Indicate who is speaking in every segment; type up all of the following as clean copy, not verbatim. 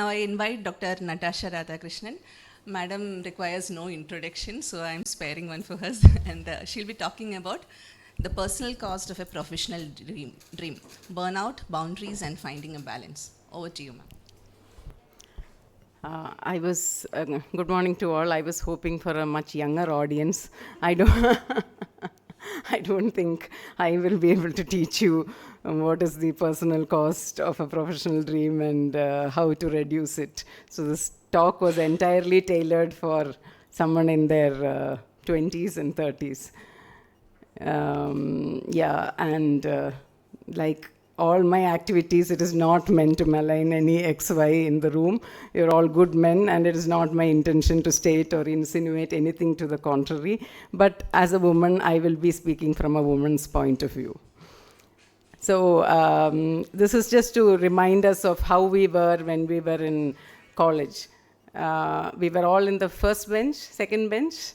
Speaker 1: Now I invite Dr. Natasha Radhakrishnan. Madam requires no introduction, so I'm sparing one for her. And she'll be talking about the personal cost of a professional dream, burnout, boundaries, and finding a balance. Over to you, ma'am.
Speaker 2: Good morning to all. I was hoping for a much younger audience. I don't, I don't think I will be able to teach you what is the personal cost of a professional dream and how to reduce it. So this talk was entirely tailored for someone in their 20s and 30s. Like all my activities, it is not meant to malign any XY in the room. You're all good men, and it is not my intention to state or insinuate anything to the contrary. But as a woman, I will be speaking from a woman's point of view. So this is just to remind us of how we were when we were in college. We were all in the first bench, second bench.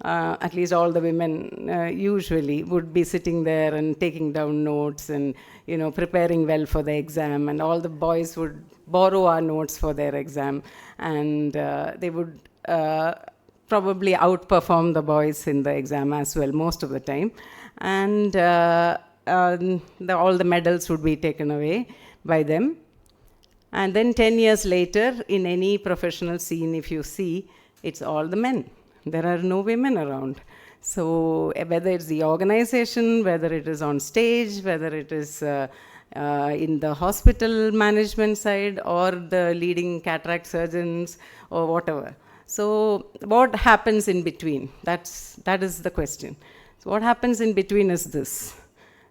Speaker 2: At least all the women usually would be sitting there and taking down notes and preparing well for the exam, and all the boys would borrow our notes for their exam, and they would probably outperform the boys in the exam as well most of the time, and all the medals would be taken away by them. And then 10 years later, in any professional scene, if you see, it's all the men. There are no women around. So whether it's the organization, whether it is on stage, whether it is in the hospital management side or the leading cataract surgeons or whatever. So what happens in between? That is the question. So what happens in between is this.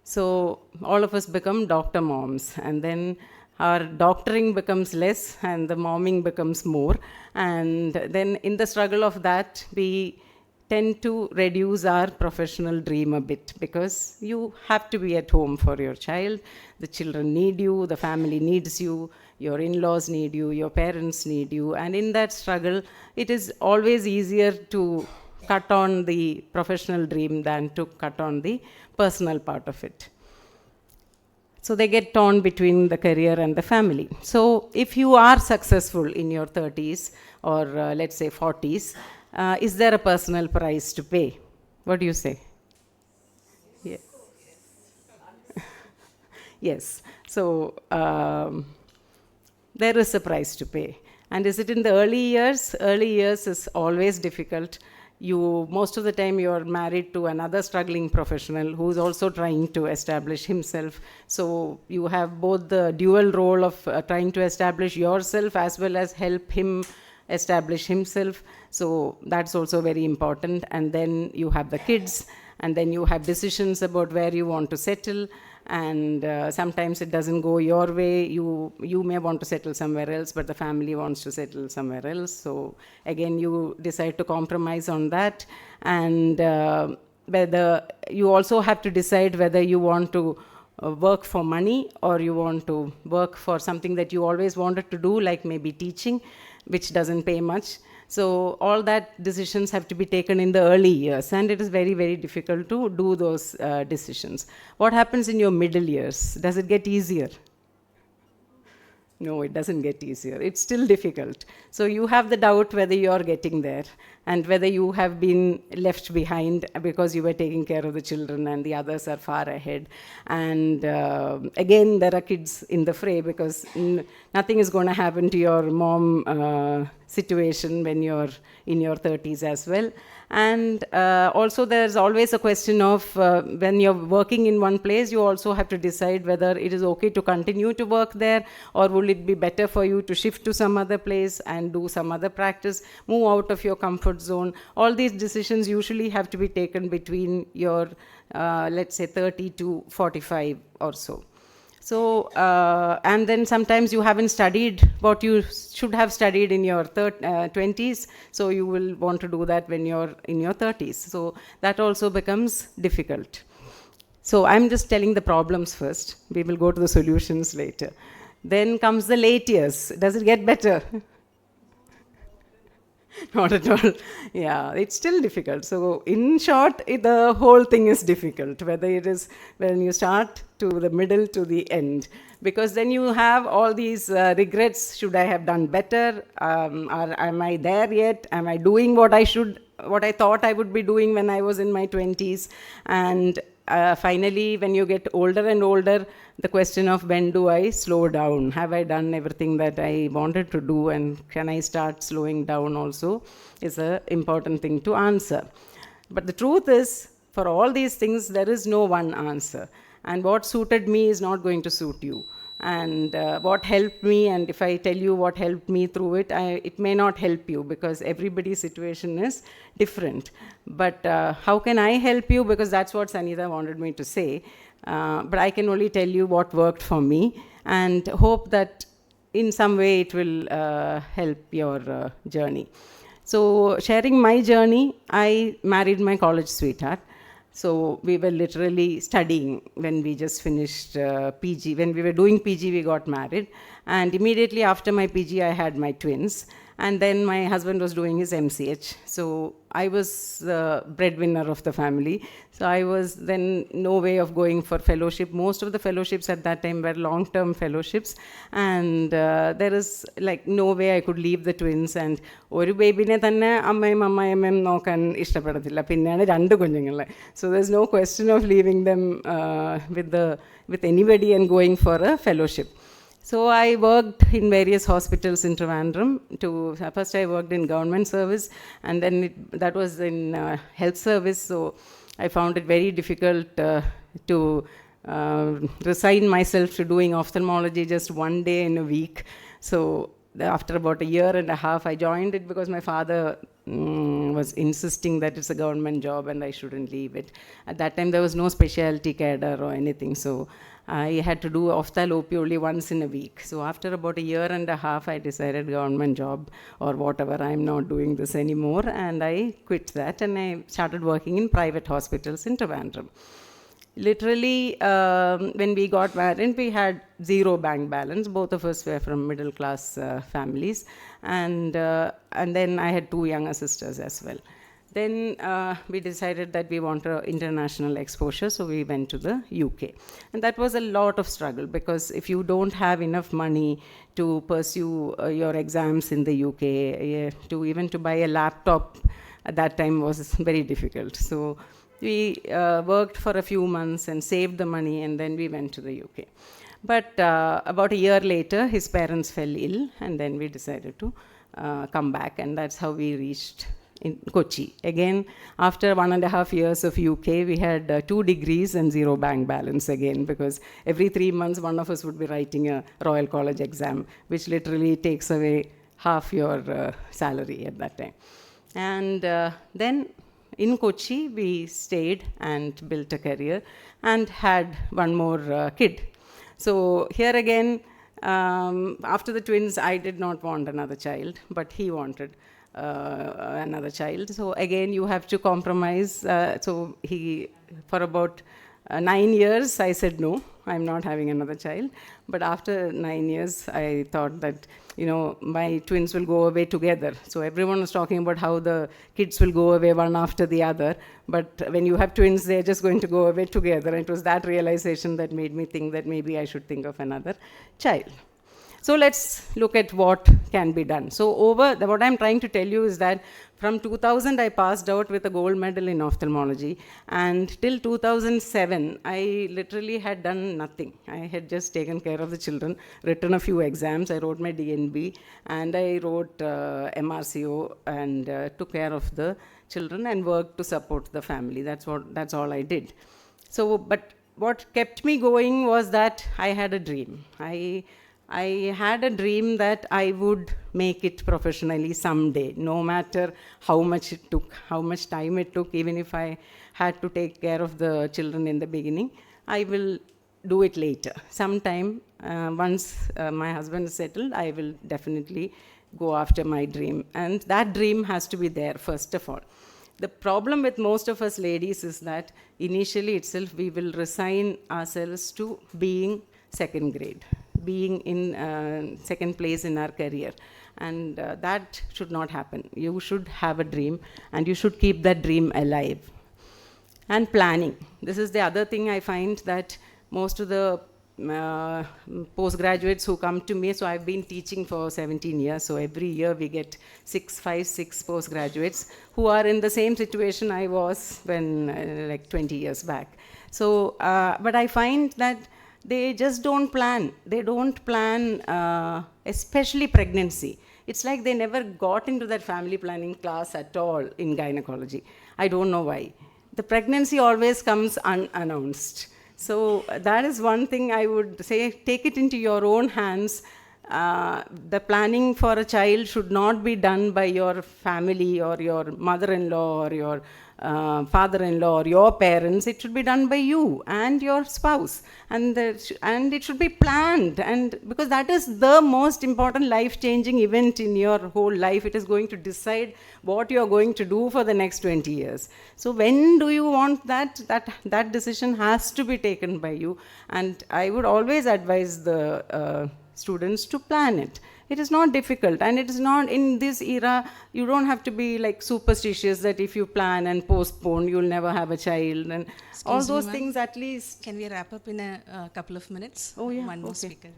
Speaker 2: So all of us become doctor moms, and then our doctoring becomes less and the momming becomes more, and then in the struggle of that we tend to reduce our professional dream a bit, because you have to be at home for your child. The children need you, the family needs you, your in-laws need you, your parents need you, and in that struggle it is always easier to cut on the professional dream than to cut on the personal part of it. So they get torn between the career and the family. So if you are successful in your 30s or let's say 40s, is there a personal price to pay? What do you say? Yeah. Yes. So there is a price to pay. And is it in the early years? Early years is always difficult. Most of the time you're married to another struggling professional who's also trying to establish himself. So you have both the dual role of trying to establish yourself as well as help him establish himself. So that's also very important. And then you have the kids, and then you have decisions about where you want to settle. And sometimes it doesn't go your way. You may want to settle somewhere else, but the family wants to settle somewhere else. So again, you decide to compromise on that. And whether you also have to decide whether you want to work for money or you want to work for something that you always wanted to do, like maybe teaching, which doesn't pay much. So all that decisions have to be taken in the early years, and it is very, very difficult to do those decisions. What happens in your middle years? Does it get easier? No, it doesn't get easier. It's still difficult. So you have the doubt whether you're getting there and whether you have been left behind because you were taking care of the children and the others are far ahead. And again, there are kids in the fray, because nothing is going to happen to your mom situation when you're in your 30s as well. And also there's always a question of when you're working in one place, you also have to decide whether it is okay to continue to work there, or will it be better for you to shift to some other place and do some other practice, move out of your comfort zone. All these decisions usually have to be taken between your, let's say, 30 to 45 or so. So, and then sometimes you haven't studied what you should have studied in your 20s, so you will want to do that when you're in your 30s. So that also becomes difficult. So I'm just telling the problems first. We will go to the solutions later. Then comes the late years. Does it get better? Not at all. Yeah, it's still difficult. So in short, the whole thing is difficult, whether it is when you start to the middle to the end, because then you have all these regrets. Should I have done better? Or am I there yet? Am I doing what I thought I would be doing when I was in my 20s? And finally, when you get older and older, the question of when do I slow down? Have I done everything that I wanted to do, and can I start slowing down also, is an important thing to answer. But the truth is, for all these things, there is no one answer. And what suited me is not going to suit you. And what helped me, and if I tell you what helped me through it, it may not help you, because everybody's situation is different. But how can I help you? Because that's what Sanita wanted me to say. But I can only tell you what worked for me, and hope that in some way it will help your journey. So, sharing my journey, I married my college sweetheart. So we were literally studying when we just finished PG. When we were doing PG, we got married. And immediately after my PG, I had my twins. And then my husband was doing his MCH. So I was the breadwinner of the family. So I was then no way of going for fellowship. Most of the fellowships at that time were long-term fellowships. And there is like no way I could leave the twins. And ഒരു ബേബിനെ തന്നെ അമ്മയും അമ്മായിയമ്മയും നോക്കാൻ ഇഷ്ടപ്പെടത്തില്ല. പിന്നെയാണ് രണ്ട് കുഞ്ഞുങ്ങളെ. So there's no question of leaving them with anybody and going for a fellowship. So I worked in various hospitals in Trivandrum. First I worked in government service, and then that was in health service. So I found it very difficult to resign myself to doing ophthalmology just one day in a week. So after about a year and a half, I joined it because my father was insisting that it's a government job and I shouldn't leave it. At that time, there was no specialty cadre or anything. So I had to do ophthalmology only once in a week. So after about a year and a half, I decided government job or whatever, I'm not doing this anymore. And I quit that and I started working in private hospitals in Trivandrum. Literally, when we got married, we had zero bank balance. Both of us were from middle class families. And then I had two younger sisters as well. Then we decided that we wanted international exposure, so we went to the UK. And that was a lot of struggle, because if you don't have enough money to pursue your exams in the UK, to buy a laptop at that time was very difficult. So we worked for a few months and saved the money, and then we went to the UK. But about a year later, his parents fell ill, and then we decided to come back, and that's how we reached in Kochi. Again, after 1.5 years of UK, we had 2 degrees and zero bank balance again, because every 3 months, one of us would be writing a Royal College exam, which literally takes away half your salary at that time. And then in Kochi, we stayed and built a career and had one more kid. So here again, after the twins, I did not want another child, but he wanted another child. So again, you have to compromise. So for about 9 years, I said no, I'm not having another child. But after 9 years, I thought that, my twins will go away together. So everyone was talking about how the kids will go away one after the other. But when you have twins, they're just going to go away together. And it was that realization that made me think that maybe I should think of another child. So let's look at what can be done. So what I'm trying to tell you is that from 2000, I passed out with a gold medal in ophthalmology. And till 2007, I literally had done nothing. I had just taken care of the children, written a few exams. I wrote my DNB, and I wrote MRCO, and took care of the children and worked to support the family. That's all I did. So, but what kept me going was that I had a dream. I had a dream that I would make it professionally someday, no matter how much it took, how much time it took, even if I had to take care of the children in the beginning, I will do it later. Sometime, once my husband is settled, I will definitely go after my dream. And that dream has to be there, first of all. The problem with most of us ladies is that initially itself, we will resign ourselves to being second grade, being in second place in our career. And that should not happen. You should have a dream, and you should keep that dream alive. And planning. This is the other thing I find, that most of the postgraduates who come to me, so I've been teaching for 17 years, so every year we get 6 postgraduates who are in the same situation I was when, like 20 years back. So, but I find that they just don't plan. They don't plan, especially pregnancy. It's like they never got into that family planning class at all in gynecology. I don't know why. The pregnancy always comes unannounced. So that is one thing I would say, take it into your own hands. The planning for a child should not be done by your family or your mother-in-law or your father-in-law or your parents. It should be done by you and your spouse, and it should be planned, and because that is the most important life-changing event in your whole life. It is going to decide what you are going to do for the next 20 years. So when do you want that decision has to be taken by you, and I would always advise the students to plan it. It is not difficult, and it is not, in this era, you don't have to be like superstitious that if you plan and postpone, you'll never have a child, and all those things at least.
Speaker 1: Can we wrap up in a couple of minutes?
Speaker 2: Oh yeah,
Speaker 1: One more
Speaker 2: okay.
Speaker 1: speaker.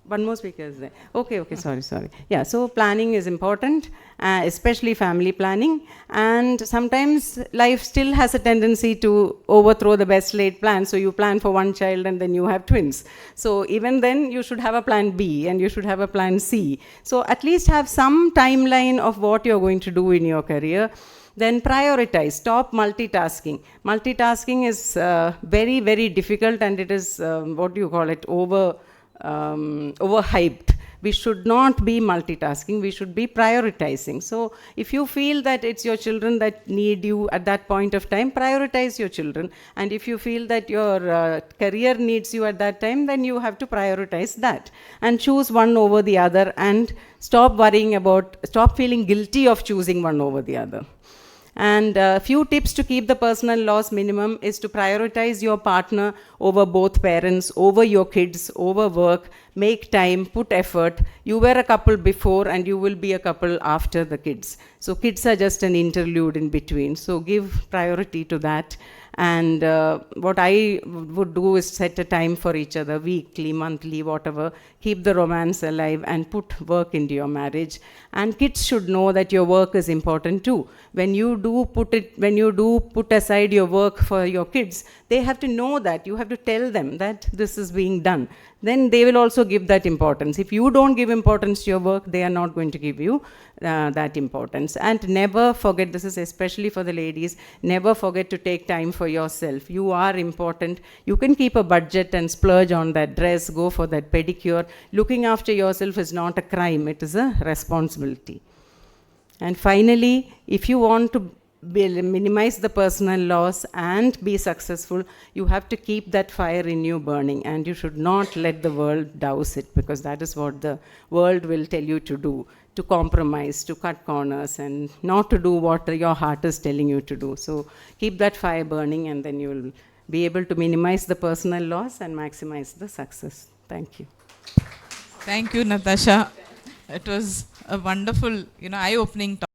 Speaker 2: One more speaker is there. Okay, sorry. Yeah, so planning is important, especially family planning. And sometimes life still has a tendency to overthrow the best laid plan. So you plan for one child and then you have twins. So even then you should have a plan B and you should have a plan C. So at least have some timeline of what you're going to do in your career. Then prioritize, stop multitasking. Multitasking is very, very difficult, and it is, overhyped. We should not be multitasking, we should be prioritizing. So if you feel that it's your children that need you at that point of time, prioritize your children. And if you feel that your career needs you at that time, then you have to prioritize that. And choose one over the other, and stop feeling guilty of choosing one over the other. And a few tips to keep the personal loss minimum is to prioritize your partner over both parents, over your kids, over work. Make time, put effort. You were a couple before and you will be a couple after the kids. So kids are just an interlude in between. So give priority to that. And what I would do is set a time for each other, weekly, monthly, whatever. Keep the romance alive and put work into your marriage. And kids should know that your work is important too. When you do put aside your work for your kids, they have to know that. You have to tell them that this is being done. Then they will also give that importance. If you don't give importance to your work, they are not going to give you that importance. And never forget, this is especially for the ladies, never forget to take time for yourself. You are important. You can keep a budget and splurge on that dress, go for that pedicure. Looking after yourself is not a crime, it is a responsibility. And finally, if you want to minimize the personal loss and be successful, you have to keep that fire in you burning, and you should not let the world douse it, because that is what the world will tell you to do, to compromise, to cut corners, and not to do what your heart is telling you to do. So keep that fire burning, and then you will be able to minimize the personal loss and maximize the success. Thank you.
Speaker 3: Thank you, Natasha. It was a wonderful, eye-opening talk.